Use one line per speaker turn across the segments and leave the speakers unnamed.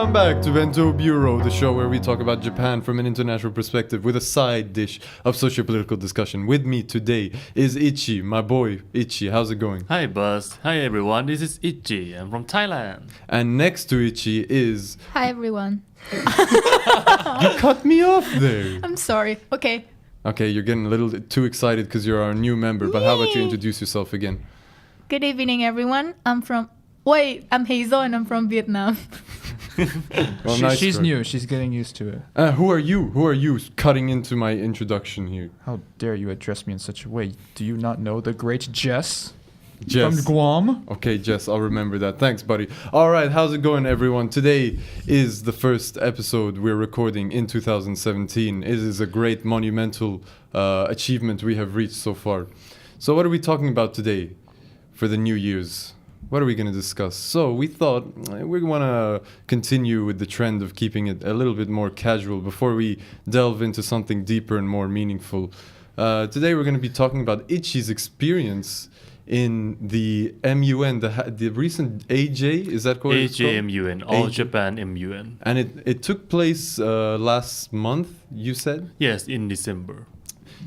Welcome back to Bento Bureau, the show where we talk about Japan from an international perspective with a side dish of socio-political discussion. With me today is Ichi, my boy. Ichi, how's it going?
Hi Buzz, hi everyone, this is Ichi, I'm from Thailand.
And next to Ichi is...
Hi everyone.
You cut me off there.
I'm sorry. Okay.
Okay, you're getting a little too excited because you're our new member, but how about you
Yay.
introduce yourself again?
Good evening everyone. I'm Hazel and I'm from Vietnam.
Well, nice
she's
try.
new. She's getting used to it.
Who are you? Who are you cutting into my introduction here?
How dare you address me in such a way? Do you not know the great Jess?
Jess.
From Guam?
Okay, Jess, I'll remember that. Thanks, buddy. All right, how's it going, everyone? Today is the first episode we're recording in 2017. It is a great monumental achievement we have reached so far. So what are we talking about today for the New Year's? What are we going to discuss? So we thought we want to continue with the trend of keeping it a little bit more casual before we delve into something deeper and more meaningful. Today we're going to be talking about Ichi's experience in the MUN, the recent AJ, is that called?
AJMUN, All
AJ.
Japan MUN.
And it took place last month, you said?
Yes, in December.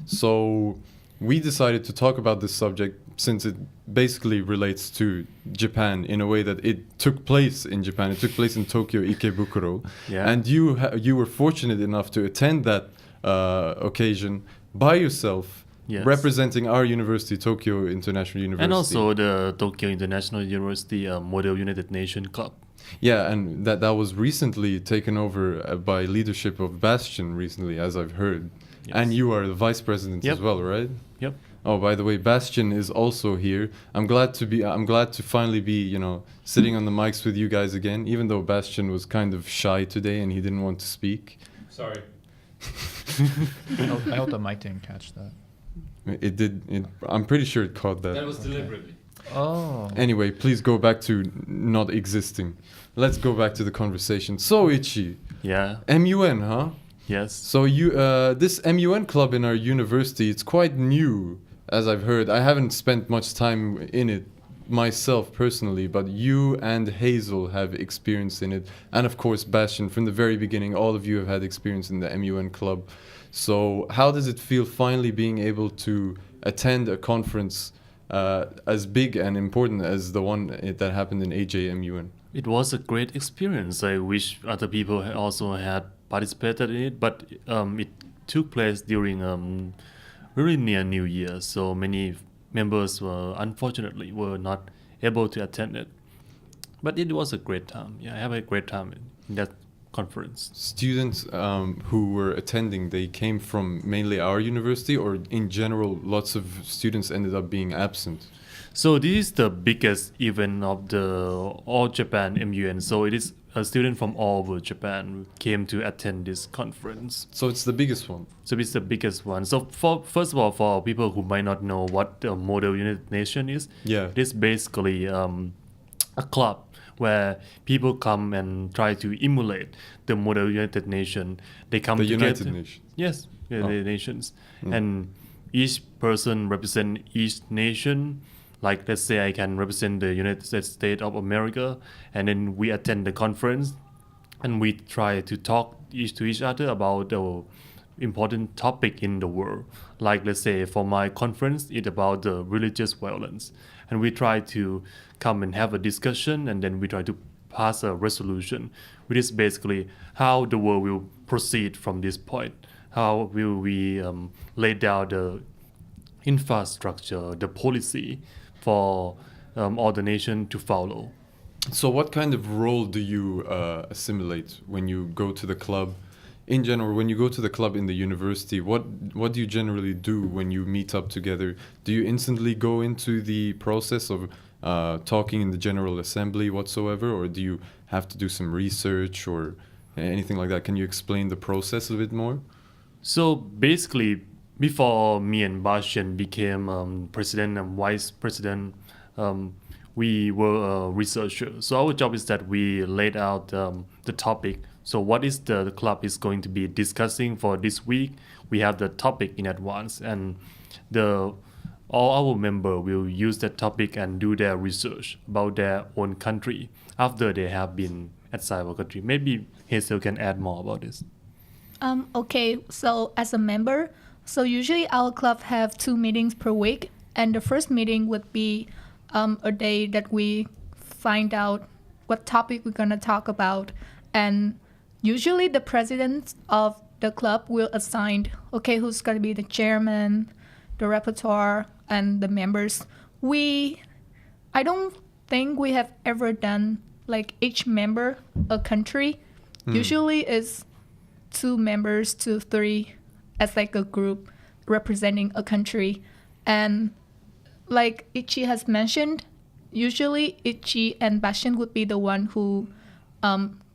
So we decided to talk about this subject since it basically relates to Japan in a way that it took place in Japan. It took place in Tokyo, Ikebukuro.
Yeah.
And you were fortunate enough to attend that occasion by yourself,
Yes.
representing our university, Tokyo International University.
And also the Tokyo International University Moden United Nations Club.
Yeah, and that was recently taken over by leadership of Bastion recently, as I've heard.
Yes.
And you are the vice president
Yep.
as well, right?
Yep.
Oh, by the way, Bastion is also here. I'm glad to finally be, sitting on the mics with you guys again, even though Bastion was kind of shy today and he didn't want to speak.
Sorry.
I hope the mic didn't catch that.
It did. I'm pretty sure it caught that.
That was deliberately.
Oh.
Anyway, please go back to not existing. Let's go back to the conversation. So, Ichi,
Yeah.
MUN, huh?
Yes.
So this MUN club in our university, it's quite new, as I've heard. I haven't spent much time in it myself personally, but you and Hazel have experience in it. And of course, Bastion, from the very beginning, all of you have had experience in the MUN club. So how does it feel finally being able to attend a conference as big and important as the one that happened in AJMUN?
It was a great experience. I wish other people also had participated in it, but it took place during really near New Year, so many members unfortunately were not able to attend it. But it was a great time. Yeah, I have a great time in that conference.
Students who were attending, they came from mainly our university, or in general, lots of students ended up being absent?
So this is the biggest event of the All Japan MUN. So it is a student from all over Japan came to attend this conference.
So it's the biggest one.
So it's the biggest one. So first of all, for people who might not know what the Moden United Nations is,
Yeah.
it is basically a club where people come and try to emulate the Moden United Nations. They come
The
together.
United Nations.
Yes, the
Oh.
United Nations.
Mm.
And each person represent each nation. Like, let's say I can represent the United States of America, and then we attend the conference and we try to talk to each other about the important topic in the world. Like, let's say for my conference, it's about the religious violence. And we try to come and have a discussion, and then we try to pass a resolution, which is basically how the world will proceed from this point. How will we lay down the infrastructure, the policy for all the nation to follow.
So what kind of role do you assimilate when you go to the club? In general, when you go to the club in the university, what do you generally do when you meet up together? Do you instantly go into the process of talking in the General Assembly whatsoever, or do you have to do some research or anything like that? Can you explain the process a bit more?
So basically, before me and Bastion became president and vice president, we were a researcher. So our job is that we laid out the topic. So what is the club is going to be discussing for this week? We have the topic in advance, and all our members will use that topic and do their research about their own country after they have been outside our country. Maybe Hazel can add more about this.
Okay, so as a member, so usually our club have 2 meetings per week, and the first meeting would be a day that we find out what topic we're gonna talk about, and usually the president of the club will assign, okay, who's gonna be the chairman, the repertoire, and the members. I don't think we have ever done like each member a country. Usually is 2 members to 3 as like a group representing a country. And like Ichi has mentioned, usually Ichi and Bashan would be the one who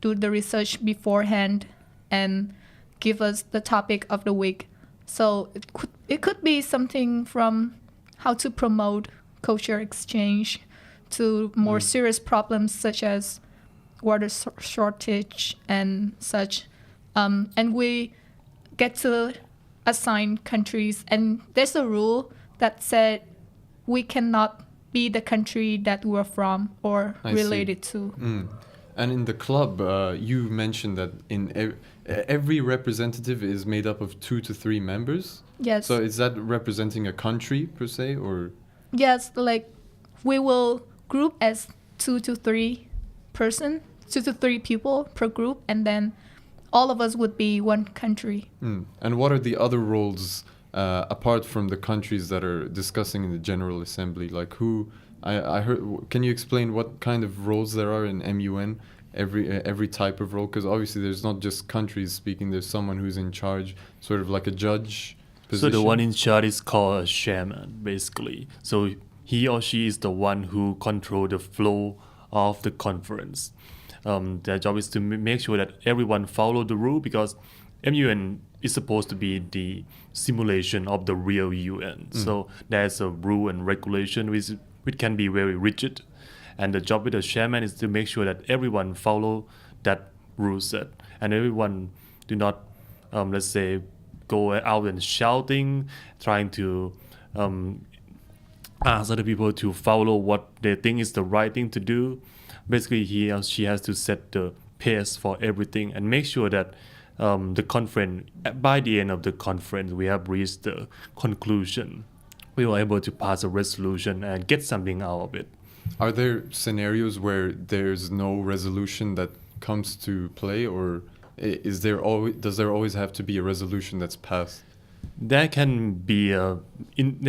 do the research beforehand and give us the topic of the week. So it could be something from how to promote culture exchange to more serious problems such as water shortage and such. And we get to assign countries, and there's a rule that said we cannot be the country that we're from or related to.
And in the club, you mentioned that in every representative is made up of 2 to 3 members.
Yes.
So is that representing a country per se, or?
Yes, like we will group as 2 to 3 people per group, and then all of us would be one country.
And what are the other roles apart from the countries that are discussing in the General Assembly? Like who? I heard. Can you explain what kind of roles there are in MUN? Every type of role, because obviously there's not just countries speaking. There's someone who's in charge, sort of like a judge position.
So the one in charge is called a chairman, basically. So he or she is the one who control the flow of the conference. Their job is to make sure that everyone follow the rule, because MUN is supposed to be the simulation of the real UN. So there's a rule and regulation which can be very rigid. And the job with the chairman is to make sure that everyone follow that rule set, and everyone do not, let's say, go out and shouting, trying to ask other people to follow what they think is the right thing to do. Basically, he or she has to set the pace for everything and make sure that the conference, by the end of the conference, we have reached the conclusion. We were able to pass a resolution and get something out of it.
Are there scenarios where there's no resolution that comes to play, or does there always have to be a resolution that's passed?
There can be there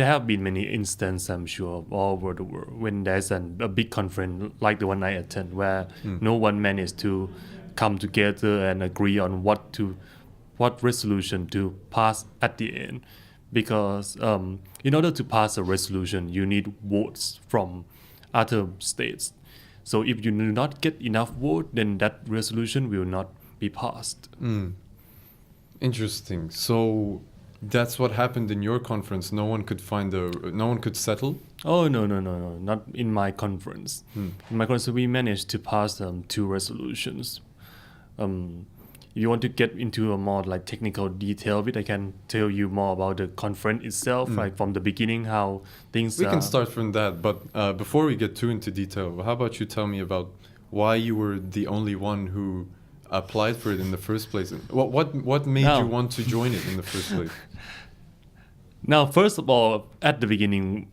have been many instances, I'm sure, all over the world when there's a big conference like the one I attend, where no one managed to come together and agree on what resolution to pass at the end. Because in order to pass a resolution, you need votes from other states. So if you do not get enough vote, then that resolution will not be passed.
Interesting. So that's what happened in your conference. No one could settle.
Oh no, not in my conference. In my conference, we managed to pass 2 resolutions. If you want to get into a more like technical detail of it, I can tell you more about the conference itself, like from the beginning, how things.
We can start from that, but before we get too into detail, how about you tell me about why you were the only one who applied for it in the first place? What made you want to join it in the first place?
Now, first of all, at the beginning,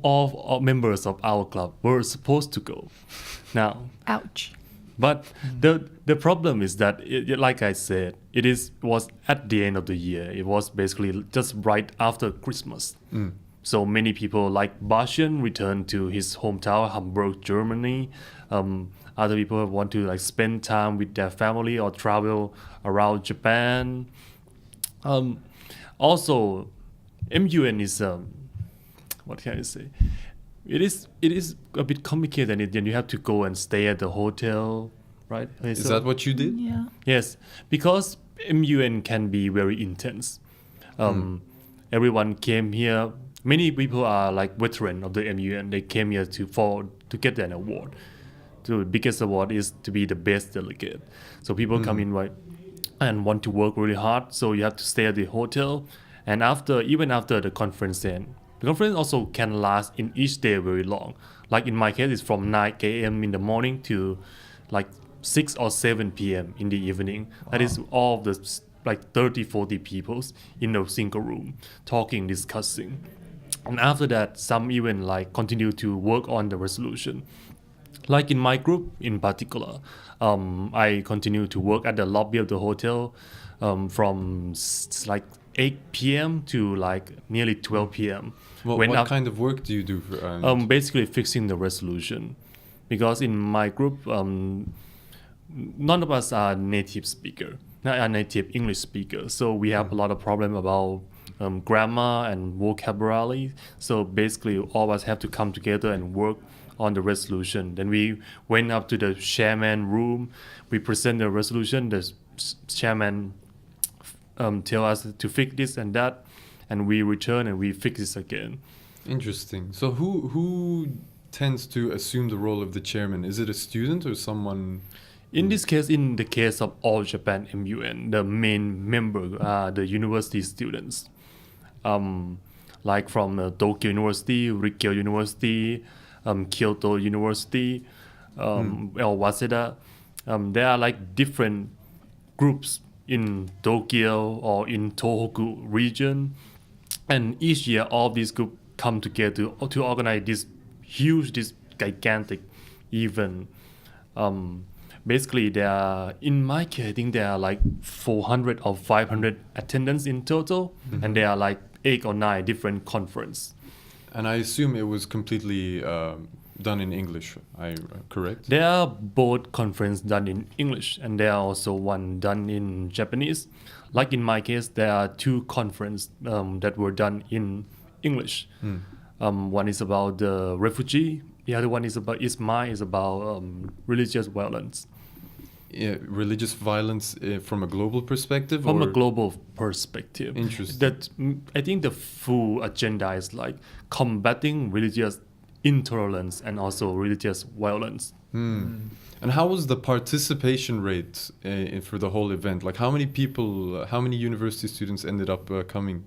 all members of our club were supposed to go. Now,
ouch.
But the problem is that, like I said, was at the end of the year. It was basically just right after Christmas. So many people like Bashan returned to his hometown, Hamburg, Germany. Other people want to like spend time with their family or travel around Japan. Also, MUN is what can I say? It is a bit complicated, and then you have to go and stay at the hotel, right?
Is that what you did?
Yeah.
Yes, because MUN can be very intense. Everyone came here. Many people are like veterans of the MUN. They came here to get an award. The biggest award is to be the best delegate. So people come in right and want to work really hard. So you have to stay at the hotel, and even after the conference end. The conference also can last in each day very long. Like in my case, it's from 9 a.m. in the morning to like 6 or 7 p.m. in the evening. That is all of the like 30, 40 people in a single room talking, discussing. And after that, some even like continue to work on the resolution. Like in my group in particular, I continue to work at the lobby of the hotel from like 8 p.m. to like nearly 12 p.m.
Well,
When
what
up-
kind of work do you do?
Basically fixing the resolution, because in my group, none of us are native speaker, not a native English speaker. So we have a lot of problem about grammar and vocabulary. So basically, all of us have to come together and work on the resolution. Then we went up to the chairman room. We present the resolution. The chairman tell us to fix this and that, and we return and we fix this again.
Interesting. So who tends to assume the role of the chairman? Is it a student or someone?
In this case, in the case of All Japan MUN, the main member are the university students, like from Tokyo University, Rikyo University, Kyoto University, or Waseda. There are like different groups in Tokyo or in Tohoku region, and each year all these groups come together to organize this huge, this gigantic event. Basically, there are, in my case, I think there are like 400 or 500 attendants in total, and there are like 8 or 9 different conference.
And I assume it was completely done in English. Correct?
There are both conference done in English, and there are also one done in Japanese. Like in my case, there are 2 conference that were done in English. One is about the refugee. The other one is about religious violence.
Yeah, religious violence from a global perspective?
From
or?
a global perspective.
Interesting.
That I think the full agenda is like combating religious intolerance and also religious violence.
And how was the participation rate for the whole event? Like how many people, how many university students ended up coming?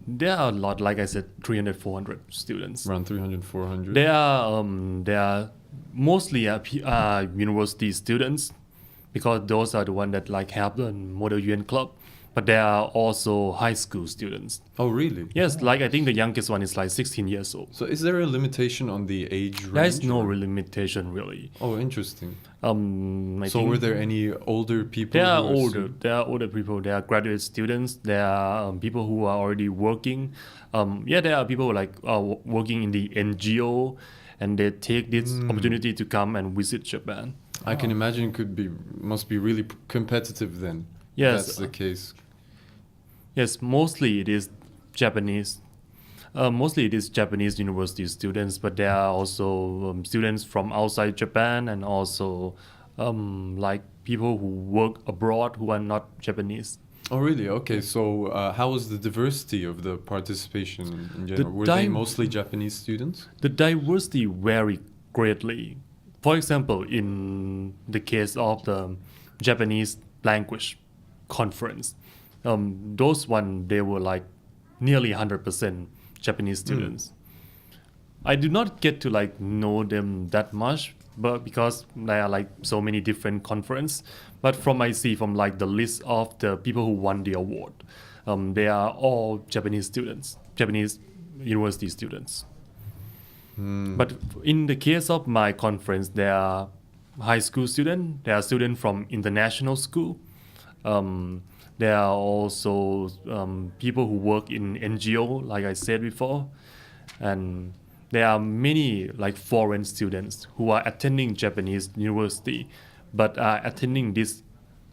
There are a lot, like I said, 300, 400 students.
Around 300, 400?
They are mostly university students, because those are the ones that like have the Moden UN club. But there are also high school students.
Oh, really?
Yes, like I think the youngest one is like 16 years old.
So is there a limitation on the age range?
There is no
or?
limitation really.
Oh, interesting.
I
So
think
were there any older people?
there are
who were
older. There are older people. There are graduate students. There are people who are already working. There are people like working in the NGO, and they take this opportunity to come and visit Japan.
I can imagine must be really competitive then.
Yes.
If that's the case.
Yes, mostly it is Japanese. Mostly it is Japanese university students, but there are also students from outside Japan, and also like people who work abroad who are not Japanese.
Oh, really? Okay. So how was the diversity of the participation in general? Were they mostly Japanese students?
The diversity vary greatly. For example, in the case of the Japanese language conference, those one, they were like nearly 100% Japanese students. I do not get to like know them that much, but because there are like so many different conference. But from I see from like the list of the people who won the award, they are all Japanese students, Japanese university students. But in the case of my conference, there are high school students, there are students from international school. There are also people who work in NGO, like I said before, and there are many like foreign students who are attending Japanese university, but are attending this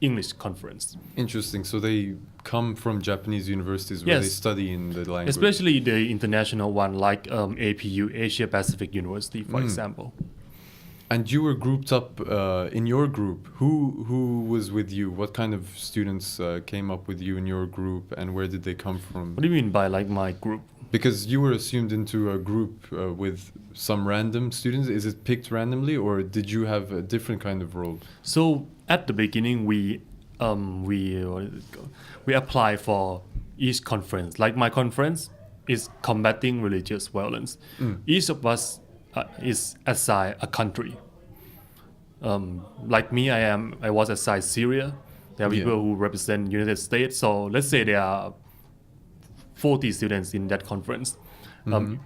English conference.
Interesting. So they come from Japanese universities where they
Yes.
study in the language.
Especially the international one, like APU, Asia Pacific University, for example.
And you were grouped up in your group. Who was with you? What kind of students came up with you in your group, and where did they come from?
What do you mean by like my group?
Because you were assumed into a group with some random students. Is it picked randomly, or did you have a different kind of role?
So at the beginning, we apply for each conference. Like my conference is combating religious violence. Each of us is assigned a country. Like me, I was assigned Syria. There are
Yeah.
people who represent United States. So let's say there are 40 students in that conference.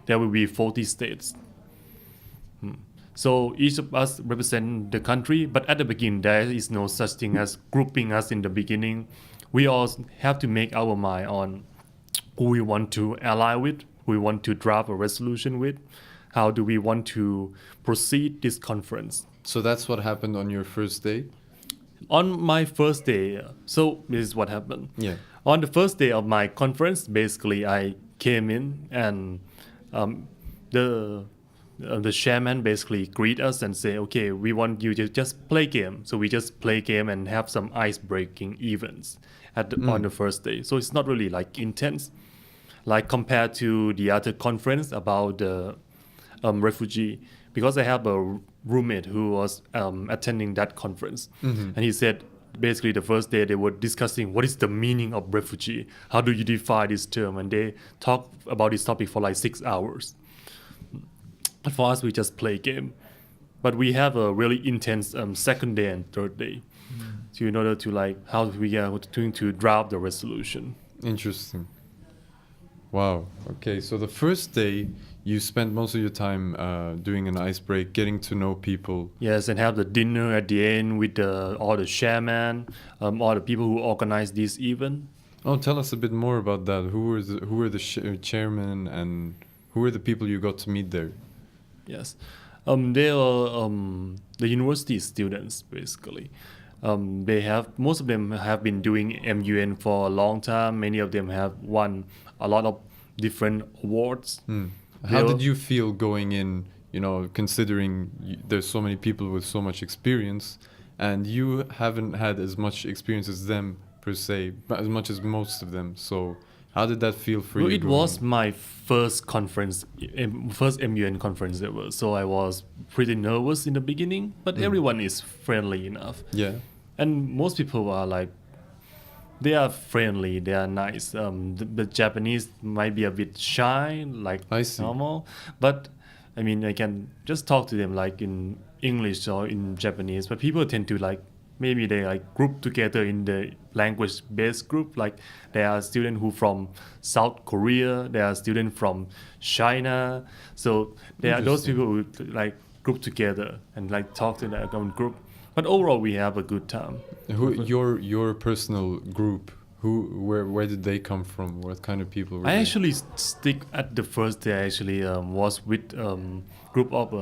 There will be 40 states. So each of us represent the country, but at the beginning there is no such thing as grouping us in the beginning. We all have to make our mind on who we want to ally with, who we want to draft a resolution with, how do we want to proceed this conference.
So that's what happened on your first day?
On my first day, so this is what happened.
Yeah.
On the first day of my conference, basically I came in and the chairman basically greet us and say, okay, we want you to just play game. So we just play game and have some ice breaking events on the first day. So it's not really like intense, like compared to the other conference about the refugee, because I have a roommate who was attending that conference, and he said basically the first day they were discussing what is the meaning of refugee, how do you define this term, and they talked about this topic for like 6 hours. But for us, we just play game. But we have a really intense second day and third day, so in order to like how we are going to draft the resolution.
Interesting. Wow. Okay. So the first day, you spent most of your time doing an ice break, getting to know people.
Yes, and have the dinner at the end with all the chairman, all the people who organize this event.
Oh, tell us a bit more about that. Who were the chairman, and who were the people you got to meet there?
Yes, they are the university students basically. Most of them have been doing MUN for a long time. Many of them have won a lot of different awards.
How did you feel going in, considering there's so many people with so much experience, and you haven't had as much experience as them per se, but as much as most of them. So how did that feel for
Well,
you?
it was my first conference, first MUN conference ever. So I was pretty nervous in the beginning, but everyone is friendly enough.
Yeah.
And most people are like, they are friendly, they are nice. The Japanese might be a bit shy, like
I see.
normal, but I mean, I can just talk to them like in English or in Japanese. But people tend to like, maybe they like group together in the language-based group. Like there are students who from South Korea, there are students from China. So there are those people who like group together and like talk to their own group. But overall, we have a good time.
Your personal group? Where did they come from? What kind of people were
I
they?
actually stick at the first day. I actually was with group of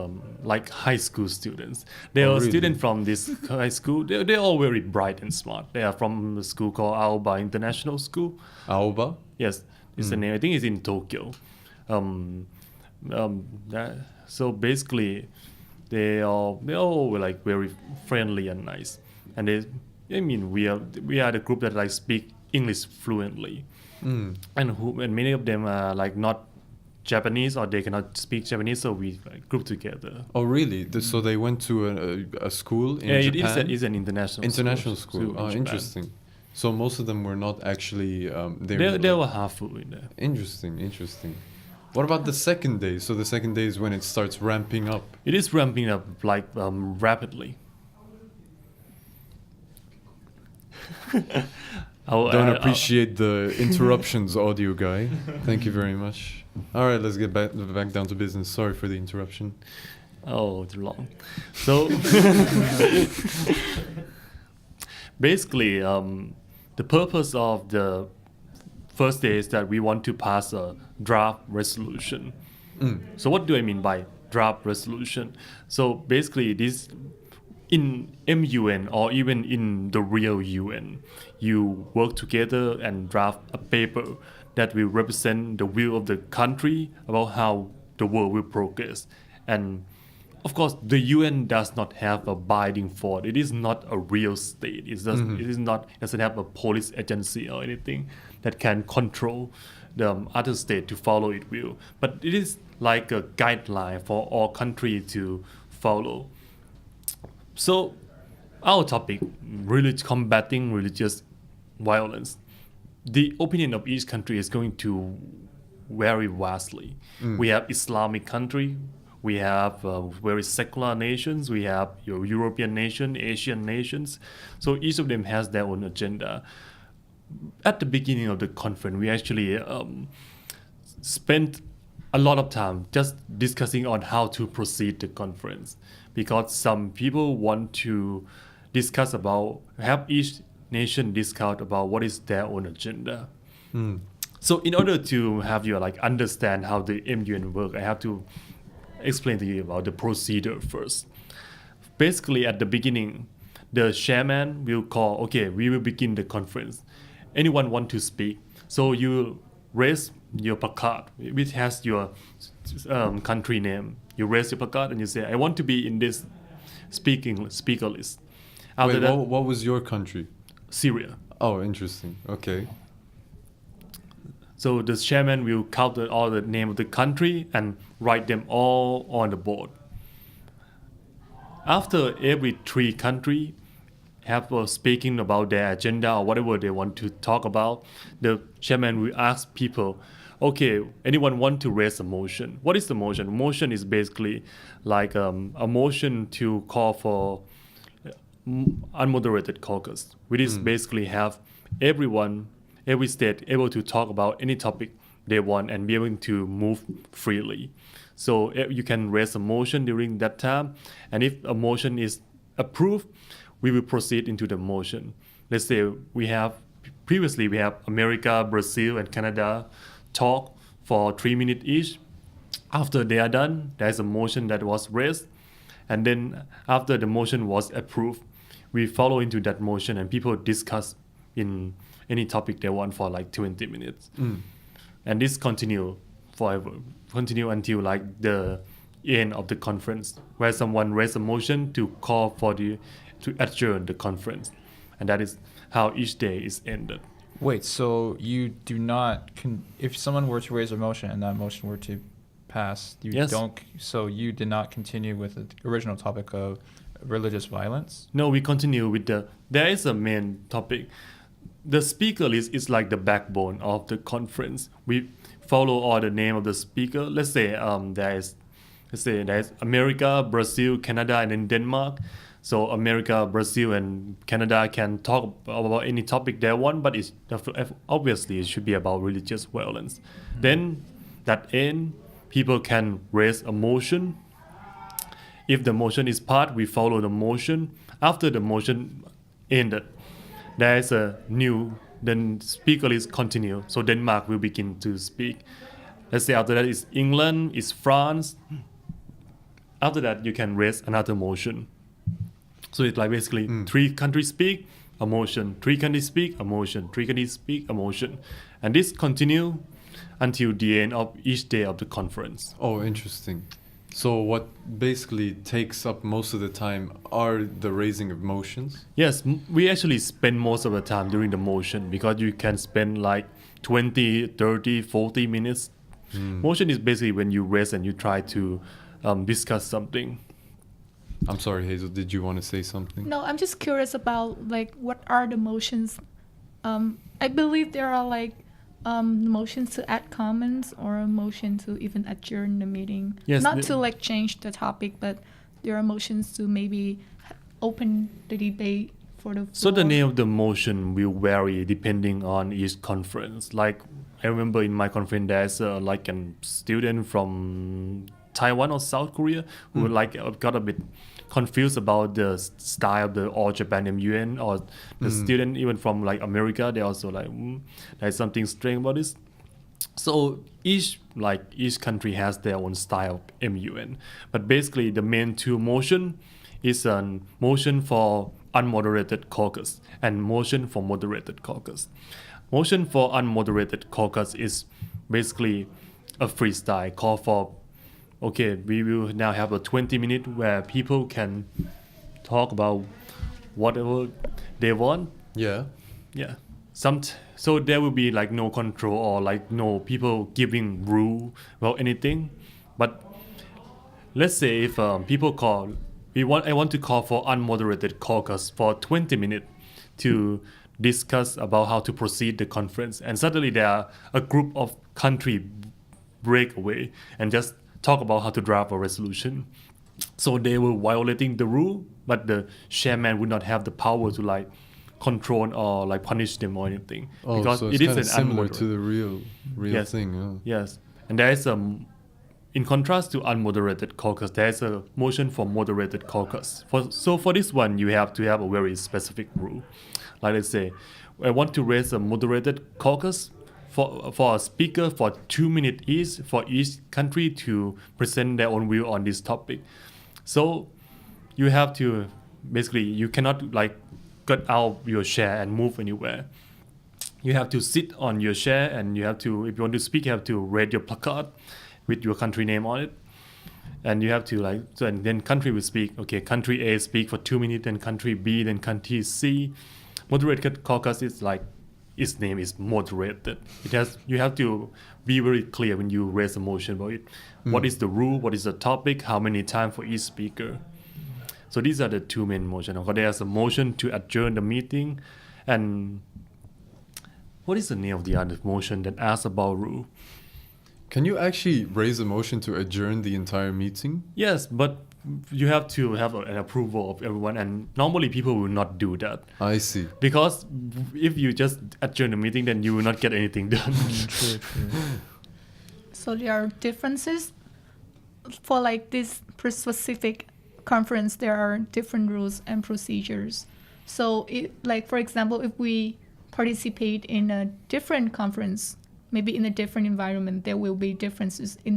like high school students. They
Oh,
are
really?
students from this high school. They're all very bright and smart. They are from a school called Aoba International School.
Aoba?
Yes, it's the name. I think it's in Tokyo. So basically, they all were like very friendly and nice. And we are the group that like speak English fluently, and many of them are like not Japanese or they cannot speak Japanese, so we like, group together.
Oh, really? So they went to a school in
Yeah,
Japan?
it is an international
school.
in
Oh,
Japan.
interesting. So most of them were not actually.
They were half full in there.
Interesting. What about the second day? So the second day is when it starts ramping up.
It is ramping up like rapidly.
Don't appreciate the interruptions, audio guy. Thank you very much. All right, let's get back down to business. Sorry for the interruption.
Oh, too long. So basically, the purpose of the first day is that we want to pass a draft resolution. So what do I mean by draft resolution? So basically, this in MUN or even in the real UN, you work together and draft a paper that will represent the view of the country about how the world will progress. And of course, the UN does not have a binding force. It is not a real state. It doesn't have a police agency or anything that can control the other state to follow its will. But it is like a guideline for all countries to follow. So our topic, really combating religious violence, the opinion of each country is going to vary vastly. We have Islamic country we have very secular nations, we have your European nation, Asian nations. So each of them has their own agenda. At the beginning of the conference, we actually spent a lot of time just discussing on how to proceed the conference, because some people want to discuss about, have each nation discuss about what is their own agenda. So in order to have you like understand how the MUN work, I have to explain to you about the procedure first. Basically, at the beginning, the chairman will call, okay, we will begin the conference. Anyone want to speak? So you raise your placard, which has your country name. You raise your placard and you say, I want to be in this speaker list. After
Wait,
that,
what was your country?
Syria.
Oh, interesting. Okay.
So the chairman will count all the name of the country and write them all on the board. After every 3 country have speaking about their agenda or whatever they want to talk about, the chairman will ask people, okay, anyone want to raise a motion? What is the motion? Motion is basically like a motion to call for unmoderated caucus, which is basically have every state able to talk about any topic they want and be able to move freely. So you can raise a motion during that time, and if a motion is approved, we will proceed into the motion. Let's say we have America, Brazil, and Canada talk for 3 minutes each. After they are done, there's a motion that was raised, and then after the motion was approved, we follow into that motion and people discuss in any topic they want for like 20 minutes. And this continue until like the end of the conference, where someone raise a motion to call for to adjourn the conference, and that is how each day is ended.
Wait, so you do not if someone were to raise a motion and that motion were to pass,
Yes.
you did not continue with the original topic of religious violence?
No, we continue with there is a main topic. The speaker list is like the backbone of the conference. We follow all the name of the speaker. Let's say there is America, Brazil, Canada, and then Denmark. So America, Brazil, and Canada can talk about any topic they want, but obviously it should be about religious violence. Then that end, people can raise a motion. If the motion is passed, we follow the motion. After the motion ended, there is then speaker list continue. So Denmark will begin to speak. Let's say after that is England, is France. After that, you can raise another motion. So it's like basically 3 countries speak, a motion. 3 countries speak, a motion. 3 countries speak, a motion. And this continue until the end of each day of the conference.
Oh, interesting. So what basically takes up most of the time are the raising of motions?
Yes, we actually spend most of the time during the motion, because you can spend like 20, 30, 40 minutes. Motion is basically when you raise and you try to discuss something.
I'm sorry, Hazel, did you want to say something?
No, I'm just curious about like what are the motions. I believe there are like motions to add comments or a motion to even adjourn the meeting.
Yes,
Not to like change the topic, but there are motions to maybe open the debate for the floor.
So the name of the motion will vary depending on each conference. Like I remember in my conference there's like a student from Taiwan or South Korea who got a bit confused about the style of the All Japan MUN, or the student even from like America, they also like there's something strange about this. So each country has their own style of MUN, but basically the main 2 motion is a motion for unmoderated caucus and motion for moderated caucus. Motion for unmoderated caucus is basically a freestyle call for, okay, we will now have a 20-minute where people can talk about whatever they want.
Yeah.
Yeah. So there will be like no control or like no people giving rule about anything. But let's say if people call, I want to call for unmoderated caucus for 20 minutes to discuss about how to proceed the conference, and suddenly there are a group of country break away and just talk about how to draft a resolution. So they were violating the rule, but the chairman would not have the power to like control or like punish them or anything,
Oh,
because
so
it
it's
is
kind
an
of similar
unmoder-
to the real
Yes.
thing. Huh?
Yes, and there is in contrast to unmoderated caucus, there is a motion for moderated caucus. For this one, you have to have a very specific rule. Like let's say, I want to raise a moderated caucus for a speaker for 2 minutes each for each country to present their own view on this topic. So you have to basically you cannot like get out your chair and move anywhere. You have to sit on your chair, and you have to, if you want to speak, you have to read your placard with your country name on it, and you have to like, so, and then country will speak. Okay, country A speak for 2 minutes, then country B, then country C. Moderated caucus is like, its name is moderated. You have to be very clear when you raise a motion about it. What is the rule? What is the topic? How many times for each speaker? So these are the two main motions. There's a motion to adjourn the meeting, and what is the name of the other motion that asks about rule?
Can you actually raise a motion to adjourn the entire meeting?
Yes, but you have to have an approval of everyone, and normally people will not do that,
I see.
because if you just adjourn the meeting, then you will not get anything done.
True.
So there are differences for like this specific conference. There are different rules and procedures. So like for example, if we participate in a different conference, maybe in a different environment, there will be differences in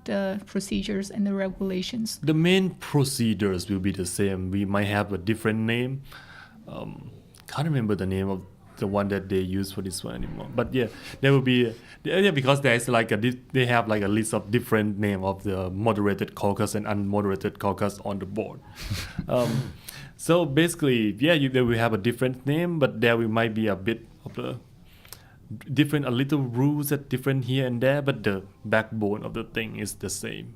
the procedures and the regulations.
The main procedures will be the same. We might have a different name. Can't remember the name of the one that they use for this one anymore. But yeah, there will be because there's like they have like a list of different name of the moderated caucus and unmoderated caucus on the board. So basically, they will have a different name, but there might be a bit of the different, a little rules that different here and there, but the backbone of the thing is the same.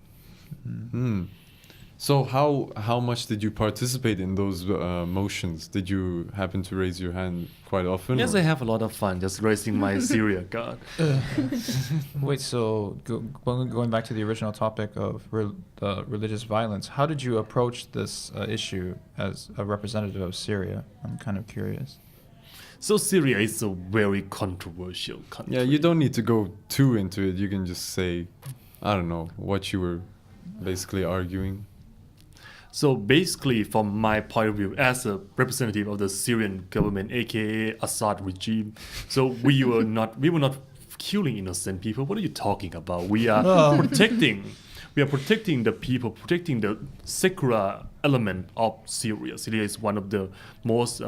So how much did you participate in those motions? Did you happen to raise your hand quite often?
Yes,
or-
I have a lot of fun just raising my Syria card.
Wait, so going back to the original topic of religious violence, how did you approach this issue as a representative of Syria? I'm kind of curious.
So Syria is a very controversial country.
Yeah, you don't need to go too into it. You can just say, I don't know, what you were basically arguing.
So basically, from my point of view, as a representative of the Syrian government, aka Assad regime, so we were not killing innocent people. What are you talking about? We are protecting the people, protecting the secular element of Syria. Syria is one of the most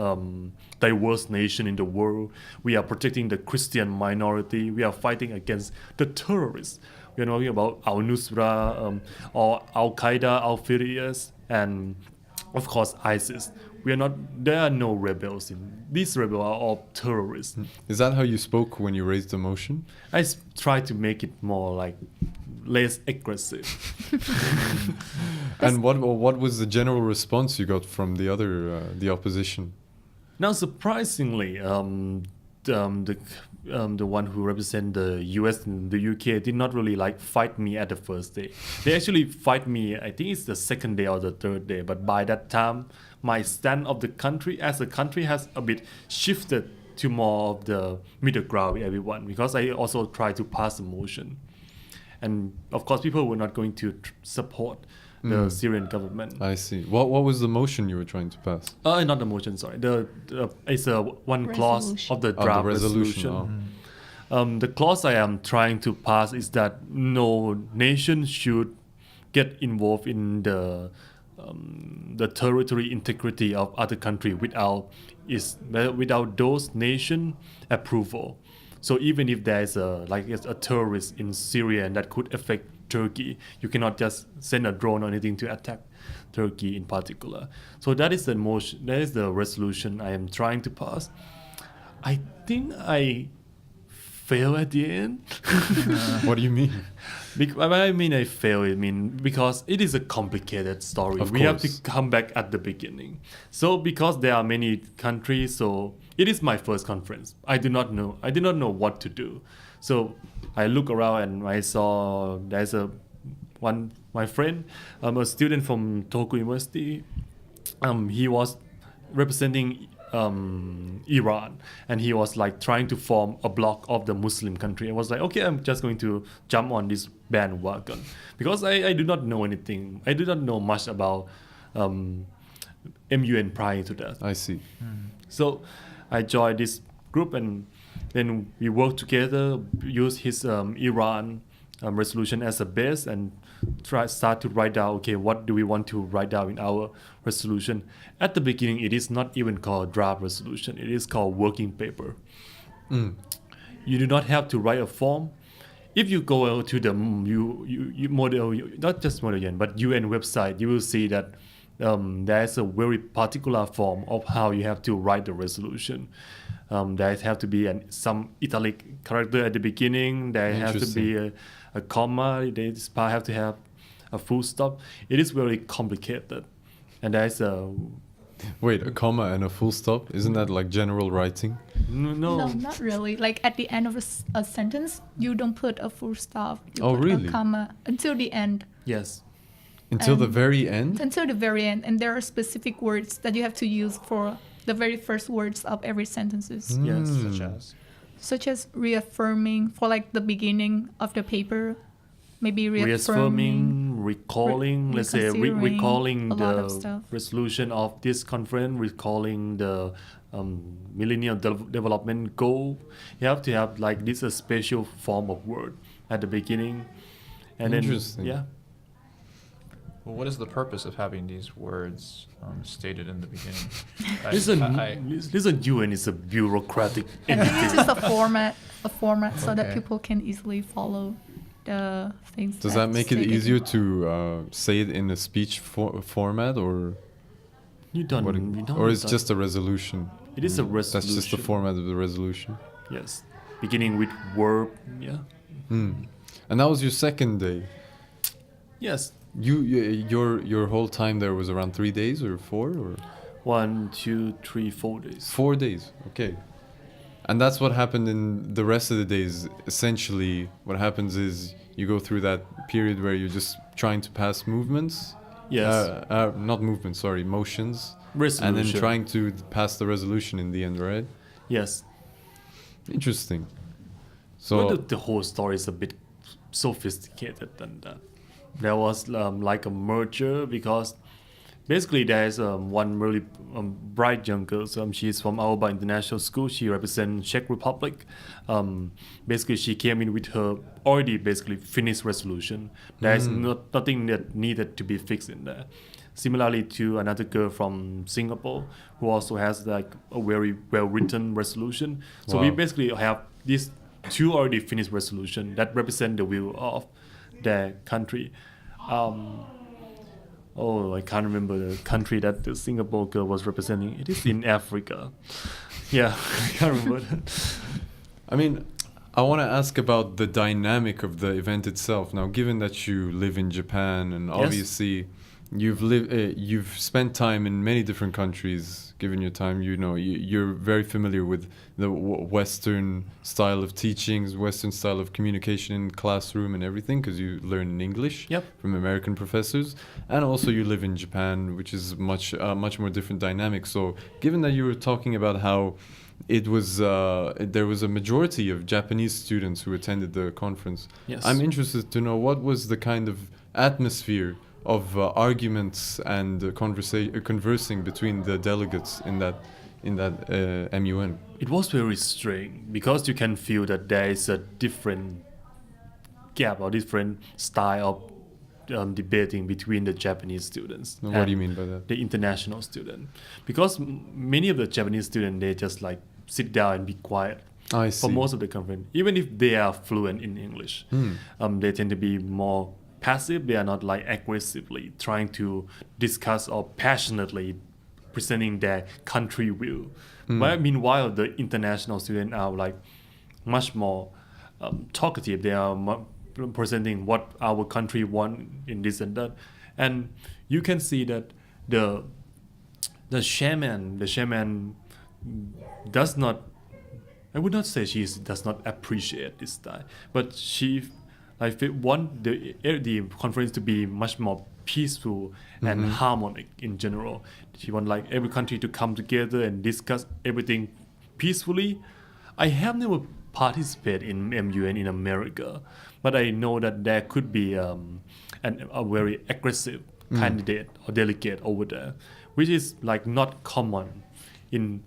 diverse nation in the world. We are protecting the Christian minority. We are fighting against the terrorists. We are talking about Al-Nusra or Al-Qaeda, Al-Firias, and of course ISIS. There are no rebels. These rebels are all terrorists.
Is that how you spoke when you raised the motion?
I try to make it more like less aggressive.
And what was the general response you got from the opposition?
Now, surprisingly, the one who represent the US and the UK did not really like fight me at the first day. They actually fight me, I think it's the second day or the third day. But by that time, my stand of the country as a country has a bit shifted to more of the middle ground with everyone, because I also try to pass a motion. And of course, people were not going to support the Syrian government.
I see. What was the motion you were trying to pass?
Not the motion, sorry. It's one clause
Resolution.
of the
Oh,
draft
the resolution.
resolution. The clause I am trying to pass is that no nation should get involved in the territory integrity of other country without those nation approval. So even if there is a terrorist in Syria and that could affect Turkey, you cannot just send a drone or anything to attack Turkey in particular. So that is the motion. That is the resolution I am trying to pass. I think I fail at the end.
What do you mean?
I fail. Because it is a complicated story.
Of
We have to
course.
come back at the beginning. So because there are many countries, so it is my first conference. I did not know what to do. So I look around and I saw there's a my friend, a student from Tohoku University. He was representing Iran, and he was like trying to form a bloc of the Muslim country. I was like, okay, I'm just going to jump on this bandwagon because I do not know anything. I do not know much about MUN prior to that.
I see.
So I joined this group, and then we worked together, use his Iran resolution as a base, and start to write down, okay, what do we want to write down in our resolution. At the beginning, it is not even called draft resolution. It is called working paper. You do not have to write a form. If you go to the model, not just Model UN, but UN website, you will see that there's a very particular form of how you have to write the resolution. There have to be some italic character at the beginning. There has to be a comma. They have to have a full stop. It is very complicated, and there's a
Wait, a comma and a full stop? Isn't that like general writing?
No, not really. Like at the end of a sentence, you don't put a full stop. You
Oh,
put
really?
a comma until the end.
Yes.
Until the
And-
very end?
Until the very end, and there are specific words that you have to use for the very first words of every sentences,
Yes.
Such as?
reaffirming for like the beginning of the paper, maybe reaffirming.
Reaffirming, recalling, let's say
reconsidering
recalling
a lot of
the
stuff.
resolution of this conference, recalling the millennial development goal. You have to have like this a special form of word at the beginning, and
Interesting.
then
Well, what is the purpose of having these words stated in the beginning?
Listen, UN is a bureaucratic
I think it's
entity.
just a format so that
Okay.
people can easily follow the things.
Does that
that's
make it
stated.
easier to say it in a speech format, or
You don't,
what
you don't
or it's
don't-
just a resolution?
it is a resolution.
That's just the format of the resolution.
Yes, beginning with verb. Yeah.
And that was your second day.
Yes.
Your whole time there was around 3 days or 4 or
1, 2, 3, 4 days.
4 days. Okay. And that's what happened in the rest of the days. Essentially, what happens is you go through that period where you're just trying to pass movements.
Yes.
Not movements, sorry, motions.
Resolution.
And then trying to pass the resolution in the end, right?
Yes.
Interesting.
But
So,
the whole story is a bit sophisticated than that. There was like a merger because basically there's one really bright young girl. She's from Aoba International School. She represents Czech Republic. Basically, she came in with her already basically finished resolution. There's nothing that needed to be fixed in there. Similarly to another girl from Singapore who also has like a very well written resolution. So we
Wow.
basically have these two already finished resolution that represent the will of their country. I can't remember the country that the Singapore girl was representing. It is in Africa. Yeah, I can't remember that.
I mean, I want to ask about the dynamic of the event itself. Now, given that you live in Japan and
Yes.
obviously you've spent time in many different countries. Given your time, you're very familiar with the Western style of teachings, Western style of communication in classroom and everything, because you learn in English
Yep.
from American professors, and also you live in Japan, which is much more different dynamic. So, given that you were talking about how it was there was a majority of Japanese students who attended the conference,
Yes.
I'm interested to know what was the kind of atmosphere of arguments and conversing between the delegates in that MUN.
It was very strange because you can feel that there is a different gap or different style of debating between the Japanese students.
What do
and
you mean by that?
The international student, because many of the Japanese students they just like sit down and be quiet
I see.
for most of the conference, even if they are fluent in English. They tend to be more passive. They are not like aggressively trying to discuss or passionately presenting their country view. But meanwhile, the international students are like much more talkative. They are presenting what our country want in this and that, and you can see that the shaman does not. I would not say she does not appreciate this style, but she Like we want the conference to be much more peaceful and harmonic in general. She want like every country to come together and discuss everything peacefully. I have never participated in MUN in America, but I know that there could be a very aggressive candidate or delegate over there, which is like not common in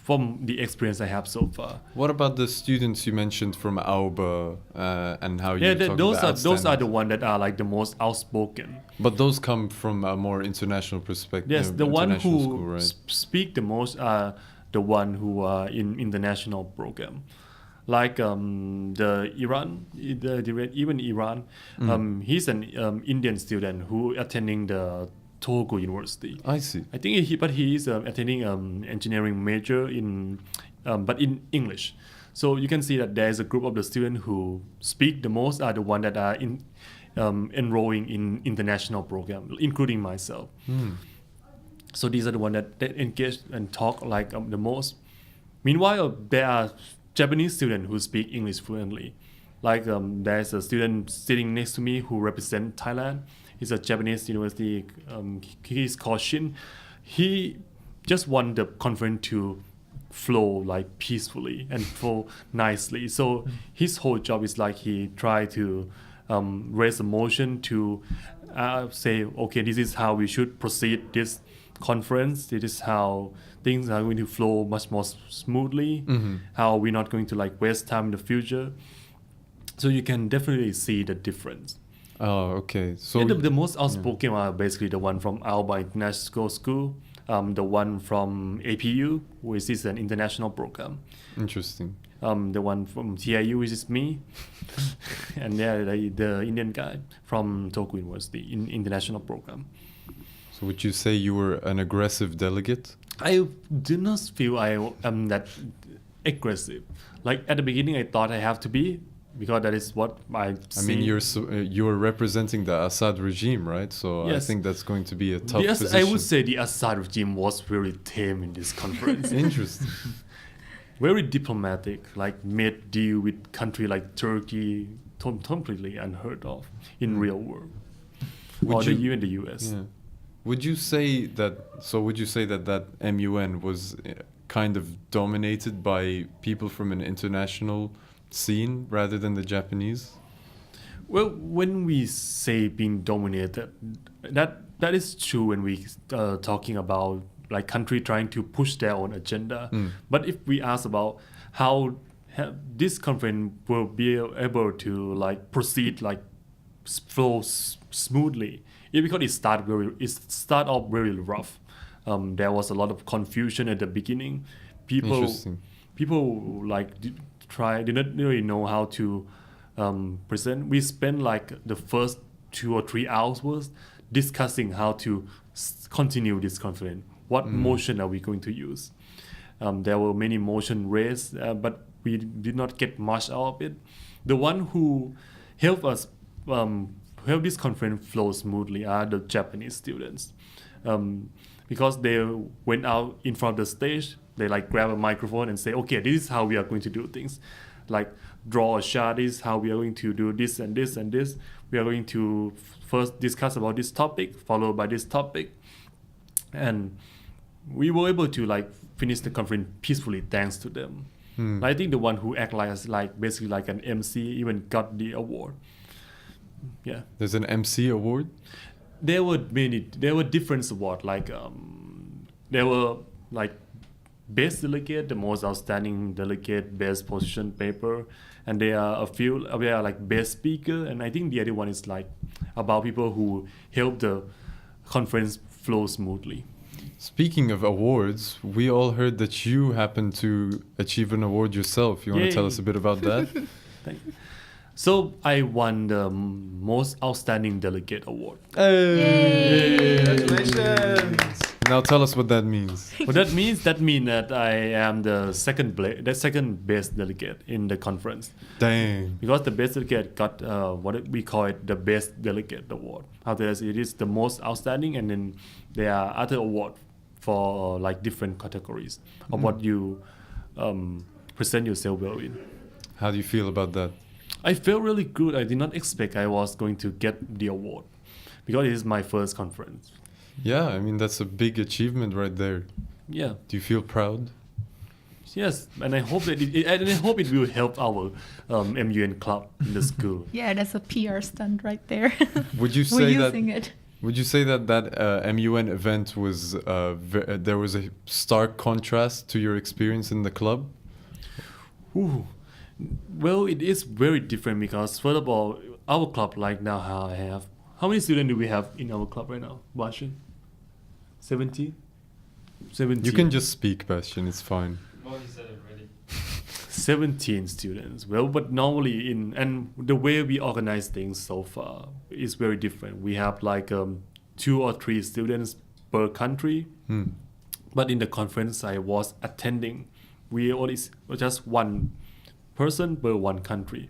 from the experience I have so far.
What about the students you mentioned from Aube and how you
Yeah,
talk
those
about
are the ones that are like the most outspoken.
But those come from a more international perspective.
Yes, the one
international
who
school, right?
speak the most are the one who are in international program, like the Iran, even Iran. He's an Indian student who attending the Togo University.
I see.
I think he is attending engineering major in but in English. So you can see that there is a group of the students who speak the most are the one that are in enrolling in international program, including myself. So these are the one that engage and talk like the most. Meanwhile, there are Japanese students who speak English fluently. Like there's a student sitting next to me who represents Thailand. He's a Japanese university. He's called Shin. He just want the conference to flow like peacefully and flow nicely. So his whole job is like he try to raise emotion to say, okay, this is how we should proceed this conference. This is how things are going to flow much more smoothly. How we're not going to like waste time in the future. So you can definitely see the difference.
Oh, okay. So
And the most outspoken are basically the one from Alba International School, the one from APU, which is an international program.
interesting.
The one from TIU, which is me, and the Indian guy from Toku University in international program.
So would you say you were an aggressive delegate?
I do not feel I am that aggressive. Like at the beginning, I thought I have to be, because that is what I see.
I mean, you're representing the Assad regime, right? So I
Yes.
think that's going to be a tough
Yes,
position.
I would say the Assad regime was very tame in this conference.
Interesting.
Very diplomatic, like made deal with country like Turkey, completely unheard of in real world.
Would
or
you-
in the US.
Yeah. Would you say that? So would you say that MUN was kind of dominated by people from an international scene rather than the Japanese?
Well, when we say being dominated, that is true when we talking about like country trying to push their own agenda. But if we ask about how this conference will be able to like proceed like flow smoothly, because it start off very rough. There was a lot of confusion at the beginning.
Interesting.
People like didn't really know how to present. We spent like the first 2 or 3 hours discussing how to continue this conference. What motion are we going to use? There were many motion raised, but we did not get much out of it. The one who helped us help this conference flow smoothly are the Japanese students, because they went out in front of the stage. They like grab a microphone and say, okay, this is how we are going to do things. Like draw a shot, this is how we are going to do this and this and this. We are going to first discuss about this topic, followed by this topic. And we were able to like finish the conference peacefully thanks to them. I think the one who act like basically like an MC even got the award. Yeah.
There's an MC award?
There were different awards, like there were like best delegate, the most outstanding delegate, best position paper, and there are a few there are like best speaker, and I think the other one is like about people who help the conference flow smoothly.
Speaking of awards, we all heard that you happened to achieve an award yourself. You want to tell
Yay.
us a bit about that?
Thank you. So I won the most outstanding delegate award.
Hey!
Congratulations!
Now tell us what that means.
What that means that I am the second best delegate in the conference,
Dang.
because the best delegate got what we call it the best delegate award. After that, it is the most outstanding, and then there are other awards for like different categories of what you present yourself well in.
How do you feel about that?
I felt really good. I did not expect I was going to get the award because it is my first conference.
Yeah, I mean, that's a big achievement right there.
Yeah.
Do you feel proud?
Yes, and I hope that and I hope it will help our MUN club in the school.
Yeah, that's a PR stunt right there.
Would you
We're
say that?
using it.
Would you say that MUN event was there was a stark contrast to your experience in the club?
Ooh. Well, it is very different because first of all, our club like now how many students do we have in our club right now, Bashan? 70? 17.
You can just speak, Bastian. It's fine.
Well, you said it already.
17 students. Well, but normally and the way we organize things so far is very different. We have like 2 or 3 students per country. But in the conference I was attending, we only just 1 person per 1 country.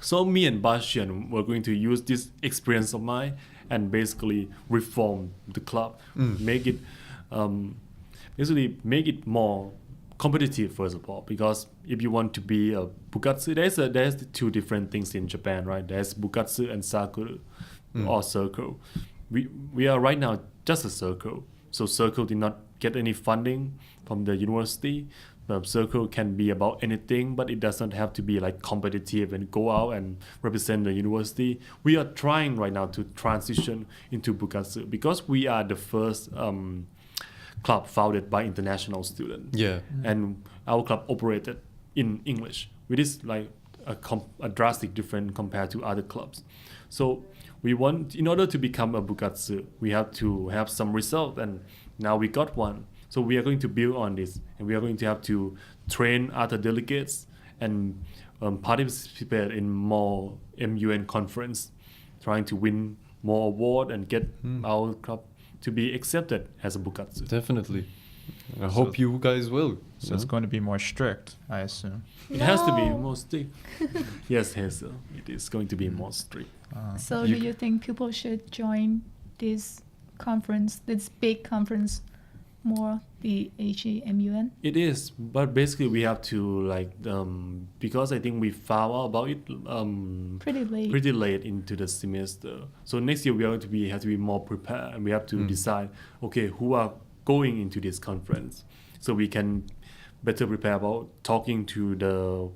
So me and Bastian were going to use this experience of mine and basically reform the club, make it make it more competitive first of all. Because if you want to be a bukatsu, there's 2 different things in Japan, right? There's bukatsu and sakura or circle. We are right now just a circle. So circle did not get any funding from the university. Circle can be about anything, but it does not have to be like competitive and go out and represent the university. We are trying right now to transition into bukatsu because we are the first club founded by international students.
Yeah.
And our club operated in English, which is like a drastic difference compared to other clubs. So we want, in order to become a bukatsu, we have to have some result, and now we got one. So we are going to build on this, and we are going to have to train other delegates and participate in more MUN conference, trying to win more award and get our club to be accepted as a bukatsu.
Definitely. I hope you guys will.
So it's going to be more strict, I assume.
It has to be
No.
more strict. Yes, Hazel, it is going to be more strict.
So do you think people should join this conference, this big conference, more, the Ichi MUN?
It is, but basically we have to like because I think we found out about it
Pretty late.
into the semester. So next year we are going to have to be more prepared, and we have to decide, okay, who are going into this conference, so we can better prepare about talking to the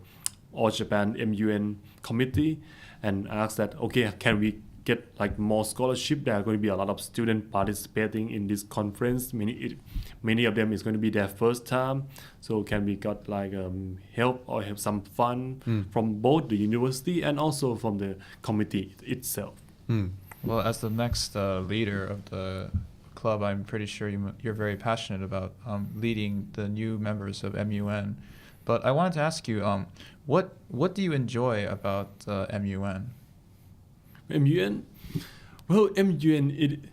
All Japan MUN committee and ask that, okay, can we get like more scholarship? There are going to be a lot of students participating in this conference. Many of them is going to be their first time. So can we got like help or have some fun from both the university and also from the committee itself?
Well, as the next leader of the club, I'm pretty sure you're very passionate about leading the new members of MUN. But I wanted to ask you, what do you enjoy about MUN?
MUN? Well, MUN,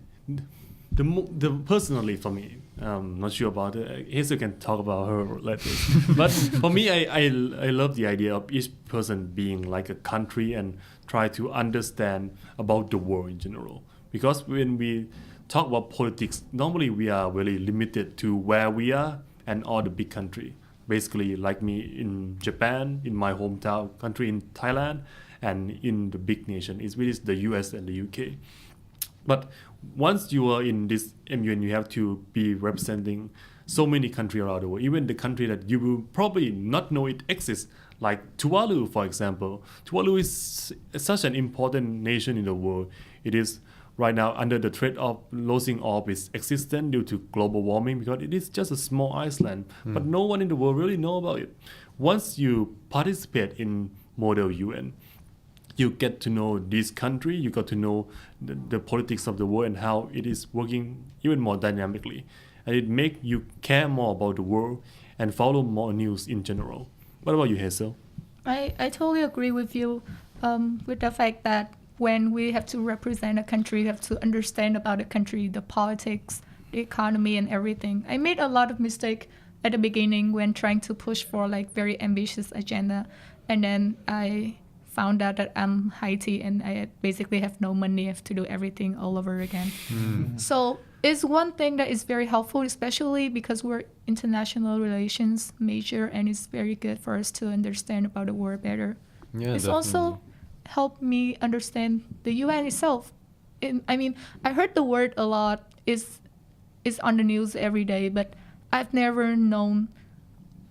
the personally for me, not sure about it. Hazel can talk about her later. But for me, I love the idea of each person being like a country and try to understand about the world in general. Because when we talk about politics, normally we are really limited to where we are and all the big country. Basically, like me in Japan, in my hometown country in Thailand, and in the big nation, which is the US and the UK. But once you are in this MUN, you have to be representing so many countries around the world, even the country that you will probably not know it exists, like Tuvalu, for example. Tuvalu is such an important nation in the world. It is right now under the threat of losing all of its existence due to global warming because it is just a small island, but no one in the world really know about it. Once you participate in Model UN, you get to know this country, you got to know the politics of the world and how it is working even more dynamically. And it make you care more about the world and follow more news in general. What about you, Hazel?
I totally agree with you with the fact that when we have to represent a country, we have to understand about the country, the politics, the economy, and everything. I made a lot of mistake at the beginning when trying to push for like very ambitious agenda, and then I found out that I'm Haiti and I basically have no money. I have to do everything all over again. So it's one thing that is very helpful, especially because we're international relations major, and it's very good for us to understand about the world better.
Yeah,
It's
definitely.
also helped me understand the UN itself. I heard the word a lot. Is on the news every day, but I've never known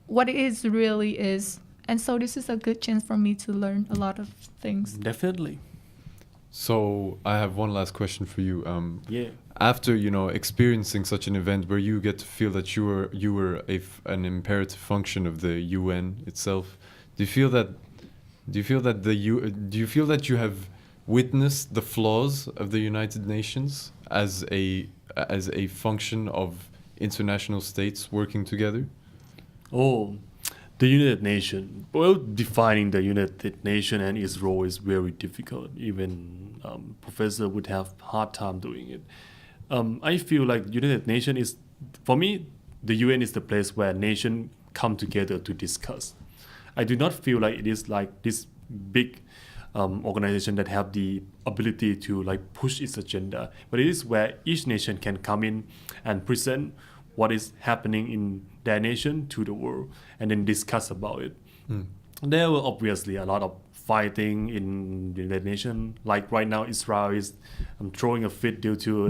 what it is really is. And so this is a good chance for me to learn a lot of things.
Definitely.
So I have one last question for you.
Yeah.
After experiencing such an event where you get to feel that you were an imperative function of the UN itself, do you feel that you have witnessed the flaws of the United Nations as a function of international states working together?
Oh, the United Nations. Well, defining the United Nation and its role is very difficult. Even professor would have hard time doing it. I feel like United Nation is, for me, the UN is the place where nations come together to discuss. I do not feel like it is like this big organization that have the ability to like push its agenda, but it is where each nation can come in and present what is happening in their nation to the world and then discuss about it. There were obviously a lot of fighting in the United Nations. Like right now, Israel is throwing a fit due to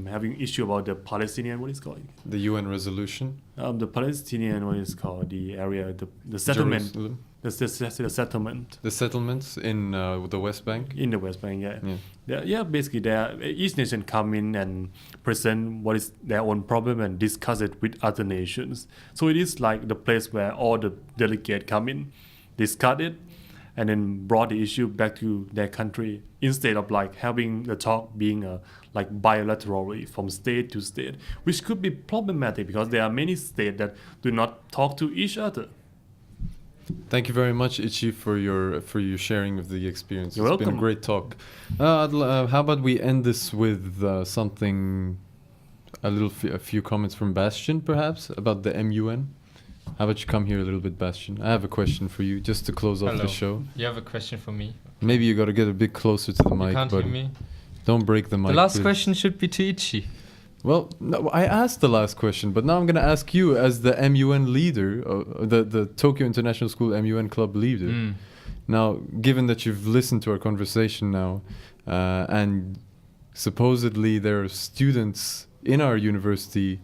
having issue about the Palestinian, what is called?
The UN resolution?
The Palestinian, what is called? The area, the settlement.
Jerusalem?
The settlement.
The settlements in the West Bank?
In the West Bank, yeah. Basically, each nation come in and present what is their own problem and discuss it with other nations. So it is like the place where all the delegates come in, discuss it, and then brought the issue back to their country instead of like having the talk being like bilaterally from state to state, which could be problematic because there are many states that do not talk to each other.
Thank you very much, Ichi, for your sharing of the experience.
You're
It's been a
welcome.
great talk. How about we end this with something, a few comments from Bastian, perhaps, about the MUN? How about you come here a little bit, Bastian? I have a question for you, just to close off
Hello.
the show.
You have a question for me?
Maybe you got to get a bit closer to the
You
mic,
can't
but
hear me?
don't break the mic.
The last
please.
question should be to Ichi.
Well, no, I asked the last question, but now I'm going to ask you as the MUN leader, the Tokyo International School MUN club leader.
Mm.
Now, given that you've listened to our conversation now, and supposedly there are students in our university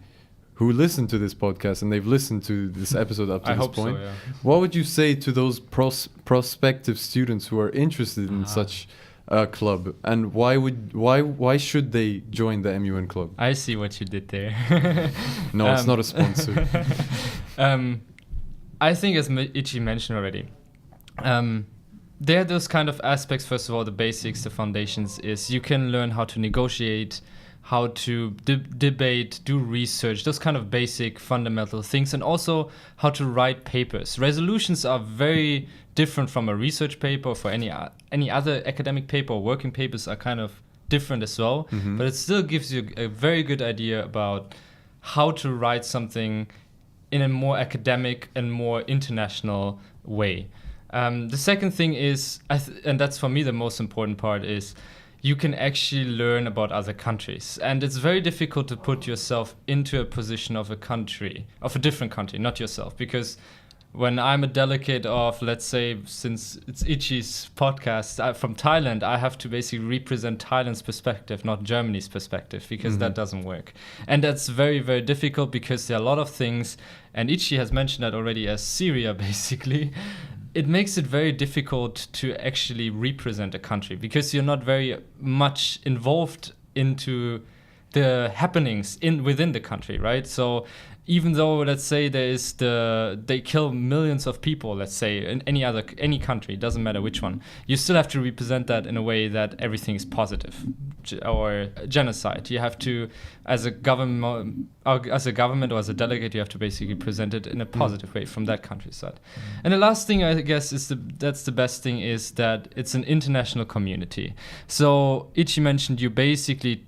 who listen to this podcast and they've listened to this episode up to
I
this
hope
point,
so, yeah.
what would you say to those prospective students who are interested in such a club, and why should they join the MUN club?
I see what you did there.
No, it's not a sponsor.
I think, as Ichi mentioned already, there are those kind of aspects. First of all, the basics, the foundations is you can learn how to negotiate, how to debate, do research, those kind of basic fundamental things, and also how to write papers. Resolutions are very different from a research paper. For any other academic paper or working papers are kind of different as well, but it still gives you a very good idea about how to write something in a more academic and more international way. The second thing is, and that's for me the most important part, is you can actually learn about other countries. And it's very difficult to put yourself into a position of a different country, not yourself. Because when I'm a delegate of, let's say, since it's Ichi's podcast, from Thailand, I have to basically represent Thailand's perspective, not Germany's perspective, because that doesn't work. And that's very, very difficult because there are a lot of things, and Ichi has mentioned that already, as Syria, basically. It makes it very difficult to actually represent a country because you're not very much involved into the happenings within the country, right? So even though, let's say, they kill millions of people, let's say, in any country, it doesn't matter which one, you still have to represent that in a way that everything is positive, or genocide. You have to, as a government or as a delegate, you have to basically present it in a positive way from that countryside. And the last thing, I guess, that's the best thing, is that it's an international community. So Ichi mentioned you basically,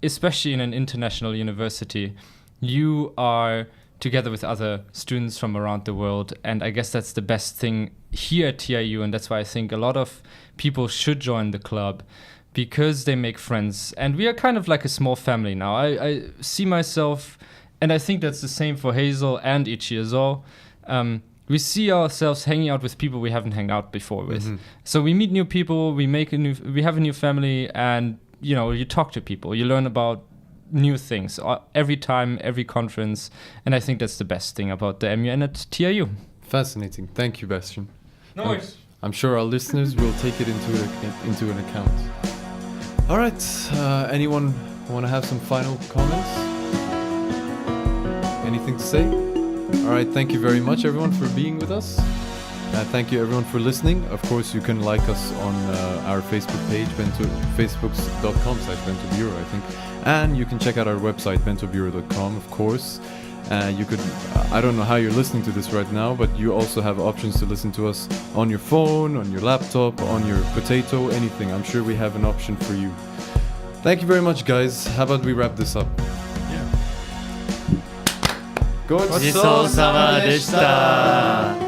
especially in an international university, you are together with other students from around the world, and I guess that's the best thing here at TIU, and that's why I think a lot of people should join the club, because they make friends, and we are kind of like a small family now. I see myself, and I think that's the same for Hazel and Ichi as well. we see ourselves hanging out with people we haven't hung out before with.
Mhm.
So we meet new people, we have a new family, and you talk to people, you learn about new things every time, every conference, and I think that's the best thing about the MUN at TRU.
Fascinating. Thank you, Bastian.
No worries.
I'm sure our listeners will take it into an account. All right. Anyone want to have some final comments? Anything to say? All right. Thank you very much, everyone, for being with us. Thank you, everyone, for listening. Of course, you can like us on our Facebook page, facebook.com/Bento Bureau, I think. And you can check out our website, bentobureau.com, of course. You could, I don't know how you're listening to this right now, but you also have options to listen to us on your phone, on your laptop, on your potato, anything. I'm sure we have an option for you. Thank you very much, guys. How about we wrap this up?
Yeah.
Go on.
ごちそうさまでした。